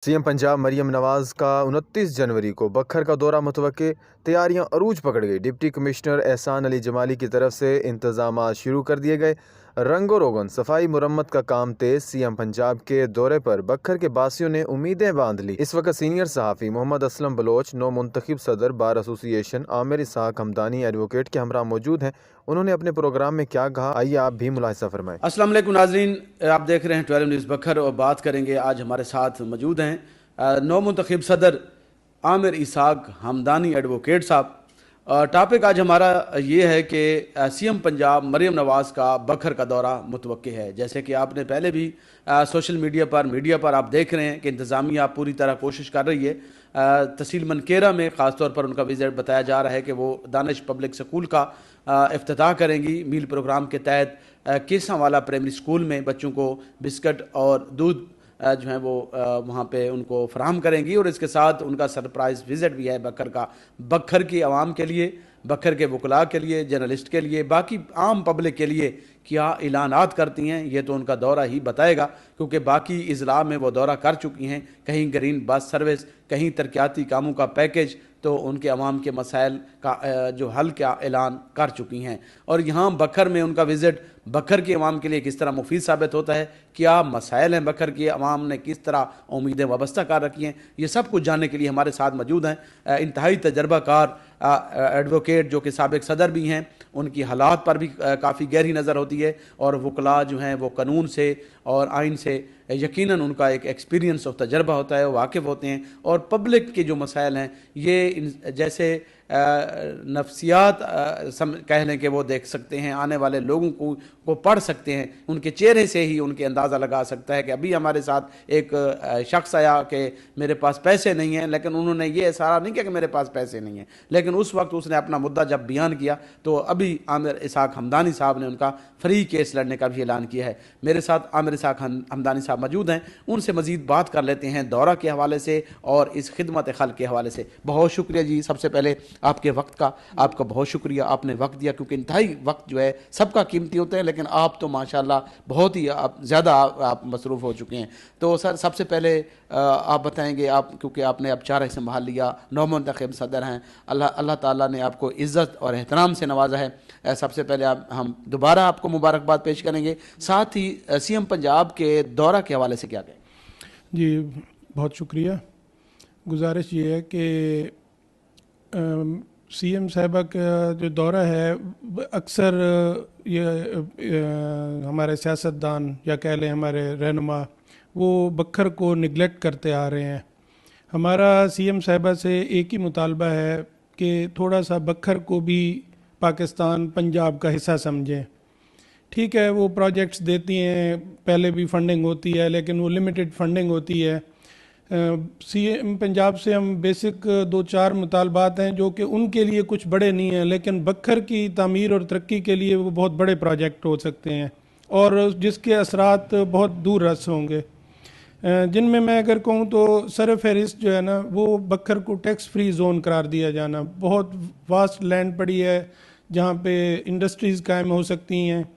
CM Punjab Maryam Nawaz का 29 जनवरी को बखर का दौरा मुतवक्के, तैयारियां अरूज पकड़ गई। डिप्टी कमिश्नर एहसान अली जमाली की तरफ से इंतजाम शुरू कर दिए गए। रंगो रोगन सफाई मुरम्मत का काम तेज। सीएम पंजाब के दौरे पर बखर के बासियों ने उम्मीदें बांध ली। इस वक्त सीनियर सहाफ़ी मोहम्मद असलम बलोच, नौ मुंतखब सदर बार एसोसिएशन आमिर इसहाक हमदानी एडवोकेट के हमरा मौजूद हैं। उन्होंने अपने प्रोग्राम में क्या कहा, आइए आप भी मुलाहिजा फरमाएं। अस्सलाम वालेकुम नाज़रीन, आप देख रहे हैं 12 न्यूज़ बखर और बात करेंगे। आज हमारे साथ मौजूद हैं नौ मुंतखब सदर आमिर इसहाक हमदानी एडवोकेट साहब। टॉपिक आज हमारा ये है कि सीएम पंजाब मरियम नवाज़ का बखर का दौरा मुतवक्के है। जैसे कि आपने पहले भी सोशल मीडिया पर आप देख रहे हैं कि इंतज़ामिया पूरी तरह कोशिश कर रही है। तहसील मनकेरा में ख़ास तौर पर उनका विज़िट बताया जा रहा है कि वो दानिश पब्लिक स्कूल का इफ्तिताह करेंगी। मील प्रोग्राम के तहत केसांवाला प्राइमरी स्कूल में बच्चों को बिस्किट और दूध जो है वो वहाँ पे उनको फराहम करेंगी। और इसके साथ उनका सरप्राइज़ विज़िट भी है बखर का। बखर की आवाम के लिए, बखर के वकला के लिए, जर्नलिस्ट के लिए, बाकी आम पब्लिक के लिए क्या ऐलानात करती हैं, ये तो उनका दौरा ही बताएगा, क्योंकि बाकी इज़ला में वो दौरा कर चुकी हैं। कहीं ग्रीन बस सर्विस, कहीं तरक्याती कामों का पैकेज, तो उनके अवाम के मसाइल का जो हल का ऐलान कर चुकी हैं। और यहाँ बखर में उनका विज़िट बखर के अवाम के लिए किस तरह मुफीद साबित होता है, क्या मसाइल हैं बखर के अवाम ने किस तरह उम्मीदें वाबस्ता कर रखी हैं, ये सब कुछ जानने के लिए हमारे साथ मौजूद हैं इंतहाई तजर्बाकार एडवोकेट जो कि साबिक सदर भी हैं। उनकी हालात पर भी काफ़ी गहरी नज़र होती है और वकला जो हैं वो कानून से और आइन से यकीनन उनका एक एक्सपीरियंस और तजर्बा होता है, वो वाकिफ़ होते हैं। और पब्लिक के जो मसाइल हैं ये जैसे नफ्सियात कह लें कि वो देख सकते हैं, आने वाले लोगों को पढ़ सकते हैं, उनके चेहरे से ही उनके अंदाज़ा लगा सकता है कि अभी हमारे साथ एक शख्स आया कि मेरे पास पैसे नहीं हैं, लेकिन उन्होंने ये इशारा नहीं किया कि मेरे पास पैसे नहीं हैं, लेकिन उस वक्त उसने अपना मुद्दा जब बयान किया तो अभी आमिर इसहाक हमदानी साहब ने उनका फ्री केस लड़ने का भी ऐलान किया है। मेरे साथ आमिर इसहाक हमदानी साहब मौजूद हैं, उनसे मज़ीद बात कर लेते हैं दौरा के हवाले से और इस खिदमत खल्क़ के हवाले से। बहुत शुक्रिया जी, सबसे पहले आपके वक्त का आपका बहुत शुक्रिया, आपने वक्त दिया, क्योंकि इंतहाई वक्त जो है सबका कीमती होता है, लेकिन आप तो माशाल्लाह बहुत ही ज़्यादा आप मसरूफ़ हो चुके हैं। तो सर सबसे पहले आप बताएंगे, आप क्योंकि आपने अब चारा संभाल लिया, नौ मुंतखब सदर हैं, अल्लाह ताला ने आपको इज़्ज़त और एहतराम से नवाजा है। सबसे पहले हम दोबारा आपको मुबारकबाद पेश करेंगे, साथ ही सीएम पंजाब के दौरा के हवाले से क्या कहें? जी बहुत शुक्रिया। गुजारिश ये है कि सीएम साहिबा का जो दौरा है, अक्सर ये हमारे सियासतदान या कह लें हमारे रहनुमा वो बखर को निगलेक्ट करते आ रहे हैं। हमारा सीएम साहिबा से एक ही मुतालबा है कि थोड़ा सा बखर को भी पाकिस्तान पंजाब का हिस्सा समझें। ठीक है, वो प्रोजेक्ट्स देती हैं, पहले भी फंडिंग होती है, लेकिन वो लिमिटेड फंडिंग होती है। सीएम पंजाब से हम बेसिक 2-4 मुतालबात हैं जो कि उनके लिए कुछ बड़े नहीं हैं, लेकिन बखर की तामीर और तरक्की के लिए वो बहुत बड़े प्रोजेक्ट हो सकते हैं और जिसके असरात बहुत दूर रस होंगे। जिनमें मैं अगर कहूँ तो सर फहरिस्त जो है ना, वो बखर को टैक्स फ्री जोन करार दिया जाना। बहुत वास्ट लैंड पड़ी है जहाँ पे इंडस्ट्रीज़ कायम हो सकती हैं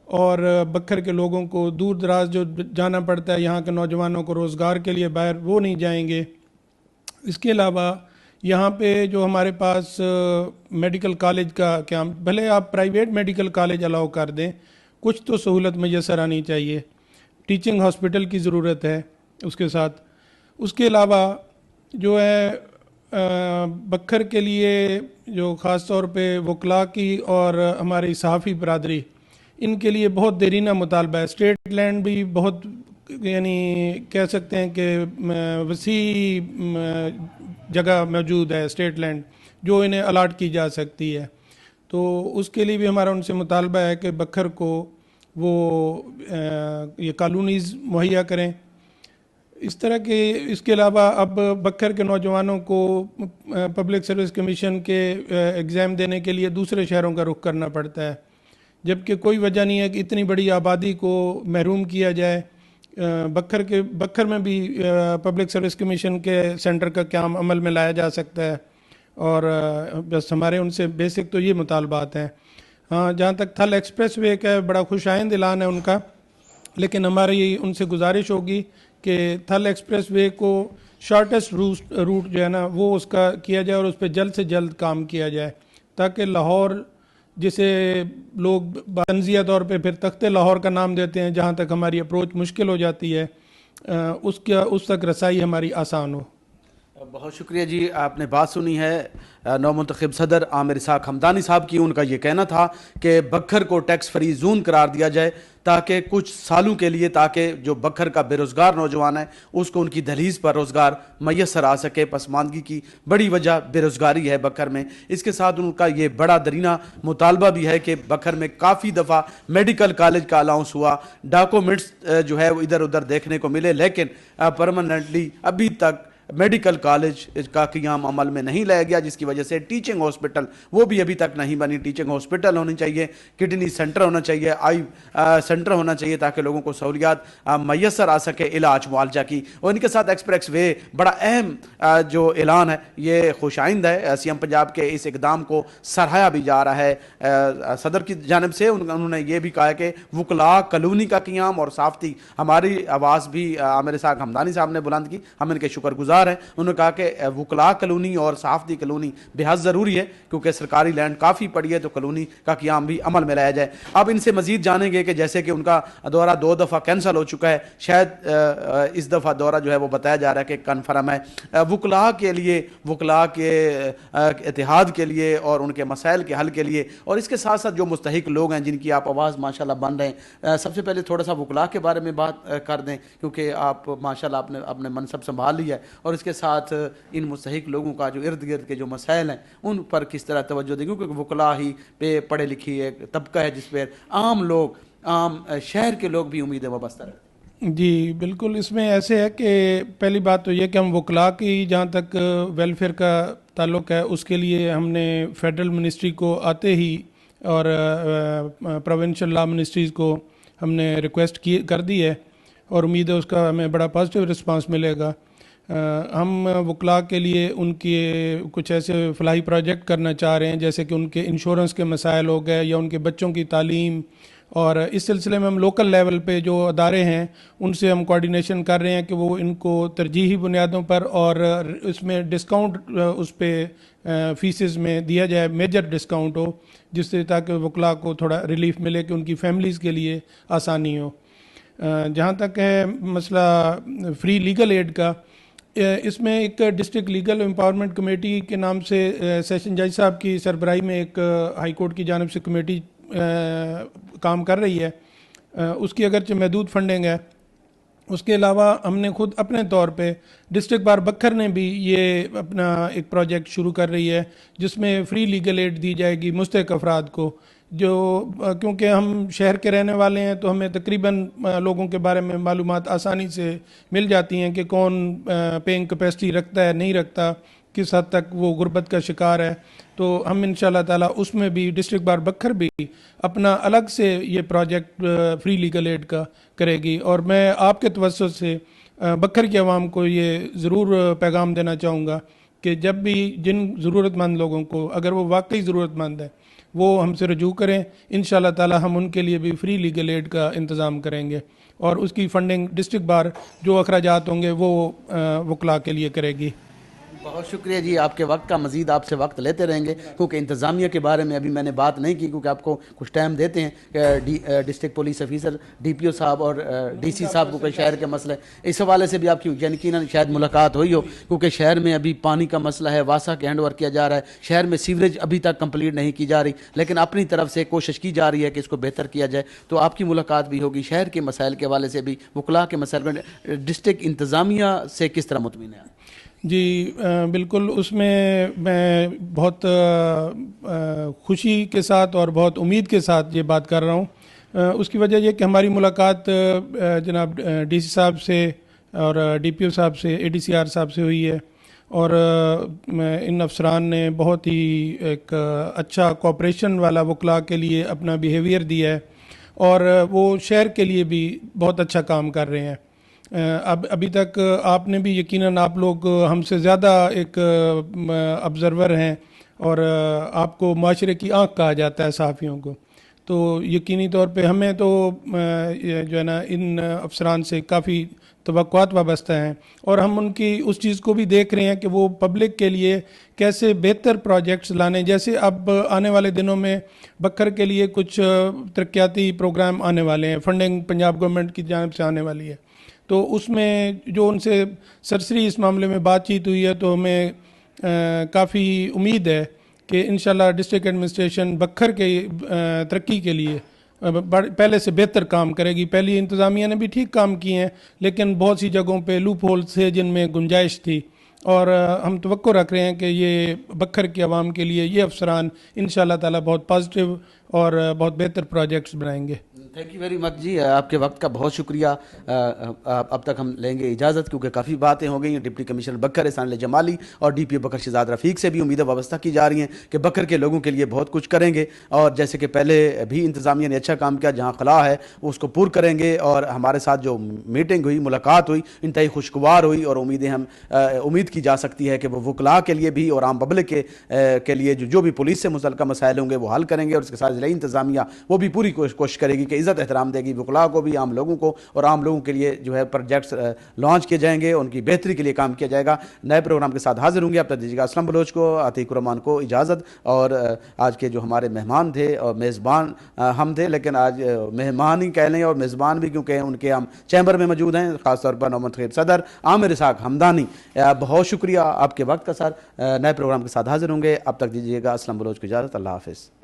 और बखर के लोगों को दूर दराज जो जाना पड़ता है, यहाँ के नौजवानों को रोज़गार के लिए बाहर वो नहीं जाएंगे। इसके अलावा यहाँ पे जो हमारे पास मेडिकल कॉलेज का क्या, भले आप प्राइवेट मेडिकल कॉलेज अलाउ कर दें, कुछ तो सहूलत मैसर आनी चाहिए। टीचिंग हॉस्पिटल की ज़रूरत है उसके साथ। उसके अलावा जो है बखर के लिए जो ख़ास तौर पे वकला की और हमारी सहाफ़ी बरादरी, इनके लिए बहुत देरीना मुतालबा है। स्टेट लैंड भी बहुत यानी कह सकते हैं कि वसी जगह मौजूद है, स्टेट लैंड जो इन्हें अलाट की जा सकती है। तो उसके लिए भी हमारा उनसे मुतालबा है कि बखर को वो ये कॉलोनीज़ मुहैया करें। इस तरह के इसके अलावा अब बखर के नौजवानों को पब्लिक सर्विस कमीशन के एग्ज़ाम देने के लिए दूसरे शहरों का रुख करना पड़ता है, जबकि कोई वजह नहीं है कि इतनी बड़ी आबादी को महरूम किया जाए। बखर में भी पब्लिक सर्विस कमीशन के सेंटर का क्याम अमल में लाया जा सकता है और बस हमारे उनसे बेसिक तो ये मुतालबात हैं। हाँ, जहाँ तक थल एक्सप्रेस वे का बड़ा खुशाइंद ऐलान है उनका, लेकिन हमारी उनसे गुजारिश होगी कि थल एक्सप्रेस वे को शॉर्टेस्ट रूट जो है ना वो उसका किया जाए और उस पर जल्द से जल्द काम किया जाए, ताकि लाहौर, जिसे लोग तंजिया तौर पे फिर तख्ते लाहौर का नाम देते हैं, जहाँ तक हमारी अप्रोच मुश्किल हो जाती है, उस तक रसाई हमारी आसान हो। बहुत शुक्रिया जी, आपने बात सुनी है नौ मुंतखब सदर आमिर इसाक हमदानी साहब की। उनका ये कहना था कि बखर को टैक्स फ्री जोन करार दिया जाए ताकि कुछ सालों के लिए, ताकि जो बखर का बेरोज़गार नौजवान है उसको उनकी दहलीज पर रोज़गार मैसर आ सके। पसमानदगी की बड़ी वजह बेरोज़गारी है बखर में। इसके साथ उनका ये बड़ा दरीना मुतालबा भी है कि बखर में काफ़ी दफ़ा मेडिकल कॉलेज का अलाउंस हुआ, डॉक्यूमेंट्स जो है वो इधर उधर देखने को मिले, लेकिन परमानेंटली अभी तक मेडिकल कॉलेज का क़ियाम अमल में नहीं लाया गया, जिसकी वजह से टीचिंग हॉस्पिटल वो भी अभी तक नहीं बनी। टीचिंग हॉस्पिटल होनी चाहिए, किडनी सेंटर होना चाहिए, आई सेंटर होना चाहिए, ताकि लोगों को सहूलियात मैसर आ सके इलाज मुआलजा की। और इनके साथ एक्सप्रेस वे बड़ा अहम जो ऐलान है ये खुशाइंद है। सीएम पंजाब के इस इकदाम को सराहा भी जा रहा है सदर की जानिब से। उन्होंने ये भी कहा कि वकला कॉलोनी का क़ियाम और साफ्ती, हमारी आवाज़ भी आमिर इसाक हमदानी साहब ने बुलंद की, हम इनके शुक्रगुजार है। उन्होंने कहा कि वकला कॉलोनी और साफ्ती कॉलोनी बेहद ज़रूरी है, क्योंकि सरकारी लैंड काफ़ी पड़ी है, तो कॉलोनी का क़ियाम भी अमल में लाया जाए। अब इनसे मजीद जानेंगे कि जैसे कि उनका दौरा 2 दफ़ा कैंसिल हो चुका है, शायद इस दफ़ा दौरा जो है वो बताया जा रहा है कि कन्फर्म है। वकला के लिए, वकला के इतिहाद के लिए और उनके मसाइल के हल के लिए, और इसके साथ साथ जो मुस्तहिक लोग हैं जिनकी आप आवाज़ माशाल्लाह बन रहे हैं, सबसे पहले थोड़ा सा वकला के बारे में बात कर दें, क्योंकि आप माशाल्लाह आपने अपने मनसब संभाल लिया है, और इसके साथ इन मुस्तहिक लोगों का जो इर्द गिर्द के जो मसाइल हैं उन पर किस तरह तवज्जो दें, क्योंकि वकला ही पे पढ़े लिखी एक तबका है जिस पर आम लोग, आम शहर के लोग भी उम्मीदें वाबस्ता रहते हैं। जी बिल्कुल, इसमें ऐसे है कि पहली बात तो ये कि हम वकला की जहाँ तक वेलफेयर का ताल्लुक है, उसके लिए हमने फेडरल मिनिस्ट्री को आते ही और प्रोविंशियल लॉ मिनिस्ट्रीज़ को हमने रिक्वेस्ट कर दी है, और उम्मीद है उसका हमें बड़ा पॉजिटिव रिस्पांस मिलेगा। हम वकला के लिए उनके कुछ ऐसे फलाही प्रोजेक्ट करना चाह रहे हैं, जैसे कि उनके इंश्योरेंस के मसाइल हो गए या उनके बच्चों की तालीम, और इस सिलसिले में हम लोकल लेवल पे जो अदारे हैं उनसे हम कोऑर्डिनेशन कर रहे हैं कि वो इनको तरजीही बुनियादों पर और इसमें डिस्काउंट उस पर फीसेस में दिया जाए, मेजर डिस्काउंट हो, जिससे ताकि वकला को थोड़ा रिलीफ मिले कि उनकी फैमिलीज़ के लिए आसानी हो। जहाँ तक है मसला फ्री लीगल एड का, इसमें एक डिस्ट्रिक्ट लीगल एम्पावरमेंट कमेटी के नाम से सेशन जज साहब की सरबराही में एक हाई कोर्ट की जानिब से कमेटी काम कर रही है। उसकी अगरचे महदूद फंडिंग है। उसके अलावा हमने खुद अपने तौर पे डिस्ट्रिक्ट बार बखर ने भी ये अपना एक प्रोजेक्ट शुरू कर रही है, जिसमें फ्री लीगल एड दी जाएगी मुस्तहिक अफराद को, जो क्योंकि हम शहर के रहने वाले हैं तो हमें तकरीबन लोगों के बारे में मालूमात आसानी से मिल जाती हैं कि कौन पेइंग कैपेसिटी रखता है, नहीं रखता, किस हद तक वो गुर्बत का शिकार है। तो हम इंशाल्लाह ताला उसमें भी डिस्ट्रिक्ट बार बखर भी अपना अलग से ये प्रोजेक्ट फ्री लीगल एड का करेगी। और मैं आपके तवज्जुह से बखर की आवाम को ये ज़रूर पैगाम देना चाहूँगा कि जब भी जिन ज़रूरतमंद लोगों को, अगर वो वाकई ज़रूरतमंद है, वो हमसे रजू करें। इंशाल्लाह ताला हम उनके लिए भी फ्री लीगल एड का इंतज़ाम करेंगे, और उसकी फ़ंडिंग डिस्ट्रिक्ट बार जो अखराजात होंगे वो वकला के लिए करेगी। बहुत शुक्रिया जी, आपके वक्त का मजीद आपसे वक्त लेते रहेंगे, क्योंकि इंतज़ामिया के बारे में अभी मैंने बात नहीं की, क्योंकि आपको कुछ टाइम देते हैं डिस्ट्रिक्ट पुलिस ऑफिसर DPO साहब और DC साहब को, कोई शहर के मसले, इस हवाले से भी आपकी यकीनन शायद मुलाकात हुई हो, क्योंकि शहर में अभी पानी का मसला है, वासा के हैंड ओवर किया जा रहा है, शहर में सीवरेज अभी तक कंप्लीट नहीं की जा रही, लेकिन अपनी तरफ से कोशिश की जा रही है कि इसको बेहतर किया जाए। तो आपकी मुलाकात भी होगी, शहर के मसाइल के हवाले से भी, वकला के मसाइल में डिस्ट्रिक्ट इंतज़ामिया से किस तरह मुतमिन है? जी बिल्कुल, उसमें मैं बहुत खुशी के साथ और बहुत उम्मीद के साथ ये बात कर रहा हूँ। उसकी वजह यह कि हमारी मुलाकात जनाब DC साहब से और DPO साहब से, ADCR साहब से हुई है, और इन अफसरान ने बहुत ही एक अच्छा कोऑपरेशन वाला वकला के लिए अपना बिहेवियर दिया है, और वो शहर के लिए भी बहुत अच्छा काम कर रहे हैं। अब अभी तक आपने भी यकीनन, आप लोग हमसे ज़्यादा एक ऑब्ज़र्वर हैं, और आपको माशरे की आँख कहा जाता है सहाफ़ियों को। तो यकीनी तौर पे हमें तो ये जो है ना इन अफसरान से काफ़ी तवक्कुआत वाबस्ता हैं, और हम उनकी उस चीज़ को भी देख रहे हैं कि वो पब्लिक के लिए कैसे बेहतर प्रोजेक्ट्स लाने। जैसे अब आने वाले दिनों में बक्खर के लिए कुछ तरक्याती प्रोग्राम आने वाले हैं, फंडिंग पंजाब गवर्नमेंट की जानिब से आने वाली है, तो उसमें जो उनसे सरसरी इस मामले में बातचीत हुई है, तो हमें काफ़ी उम्मीद है कि इंशाल्लाह डिस्ट्रिक्ट एडमिनिस्ट्रेशन बक्खर के तरक्की के लिए पहले से बेहतर काम करेगी। पहली इंतज़ामिया ने भी ठीक काम किए हैं, लेकिन बहुत सी जगहों पे लूप होल्स थे जिनमें गुंजाइश थी, और हम तवक्को रख रहे हैं कि ये बक्खर की आवाम के लिए ये अफसरान इंशाल्लाह ताला बहुत पॉजिटिव और बहुत बेहतर प्रोजेक्ट्स बनाएंगे। थैंक यू वेरी मच जी, आपके वक्त का बहुत शुक्रिया। अब तक हम लेंगे इजाज़त, क्योंकि काफ़ी बातें हो गई हैं। डिप्टी कमिश्नर बक्खर एहसान अली जमाली और DPO बक्खर शहजाद रफ़ीक से भी उम्मीदें वाबस्ता की जा रही हैं कि बक्खर के लोगों के लिए बहुत कुछ करेंगे, और जैसे कि पहले भी इंतज़ामिया ने अच्छा काम किया, जहाँ खला है वो उसको पूर करेंगे। और हमारे साथ जो मीटिंग हुई, मुलाकात हुई, इंतहाई खुशगवार हुई, और उम्मीद की जा सकती है कि वो वकला के लिए भी और आम पब्लिक के लिए जो भी पुलिस से मुतल्लिक़ मसाइल होंगे वो हल करेंगे, और इसके साथ ज़िला इंतज़ामिया वो भी पूरी कोशिश करेगी कि इज़्ज़त एहतराम देगी वकला को भी, आम लोगों को, और आम लोगों के लिए जो है प्रोजेक्ट्स लॉन्च किए जाएंगे, उनकी बेहतरी के लिए काम किया जाएगा। नए प्रोग्राम के साथ हाजिर होंगे। अब तक दीजिएगा असलम बलोच को, अतीक रहमान को इजाज़त। और आज के जो हमारे मेहमान थे और मेज़बान हम थे, लेकिन आज मेहमान ही कह लें और मेज़बान भी, क्योंकि उनके हम चैम्बर में मौजूद हैं, ख़ासतौर पर नौमत खैब सदर आमिर इसाक हमदानी। बहुत शुक्रिया आपके वक्त का सर। नए प्रोग्राम के साथ हाजिर होंगे। अब तक दीजिएगा असलम बलोच को इजाज़त। अल्लाह हाफ़िज़।